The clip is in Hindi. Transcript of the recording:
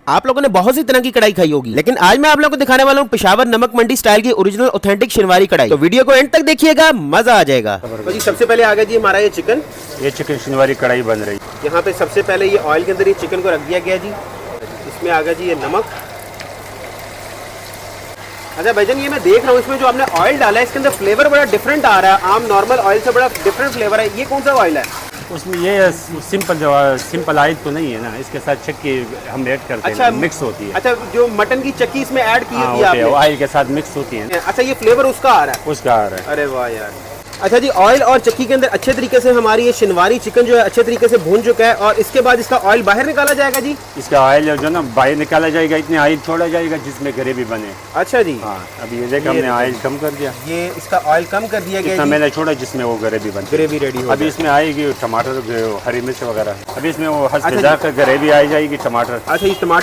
आप लोगों ने बहुत सी तरह की कढ़ाई खाई होगी, लेकिन आज मैं आप लोगों को दिखाने वाला हूँ पेशावर नमक मंडी स्टाइल की ओरिजिनल ऑथेंटिक शिनवारी कढ़ाई। तो वीडियो को एंड तक देखिएगा, मजा आ जाएगा। तो जी सबसे पहले आ गया जी हमारा ये चिकन शिनवारी कढ़ाई बन रही है। यहाँ पे सबसे पहले ये ऑयल के अंदर ये चिकन को रख दिया गया जी। इसमें आ गया जी ये नमक। अच्छा भाईजान, ये मैं देख रहा हूँ इसमें जो आपने ऑयल डाला है इसके अंदर फ्लेवर बड़ा डिफरेंट आ रहा है, आम नॉर्मल ऑयल से बड़ा डिफरेंट फ्लेवर है। ये कौन सा ऑयल है? उसमें ये सिंपल ऑयल तो नहीं है ना, इसके साथ चक्की हम ऐड करते हैं, मिक्स होती है। अच्छा, जो मटन की चक्की इसमें ऐड की होती है आपने, ऑयल के साथ मिक्स होती है। अच्छा, ये फ्लेवर उसका आ रहा है? उसका आ रहा है। अरे वाह यार। अच्छा जी, ऑयल और चक्की के अंदर अच्छे तरीके से हमारी ये शिनवारी चिकन जो है अच्छे तरीके से भून चुका है, और इसके बाद इसका ऑयल बाहर निकाला जाएगा जी। इसका ऑयल जो ना बाहर निकाला जाएगा, इतने ऑयल छोड़ा जाएगा जिसमें ग्रेवी बने। अच्छा जी। हाँ, अभी ये देखा हमने ऑयल कम कर दिया, ये इसका ऑयल कम कर दिया गया, मैंने छोड़ा जिसमें वो ग्रेवी बन, ग्रेवी रेडी हो। अभी इसमें आएगी टमाटर, हरी मिर्च वगैरह, अभी इसमें वो हंस का ग्रेवी आ जाएगी, टमाटर। अच्छा, ये टमाटर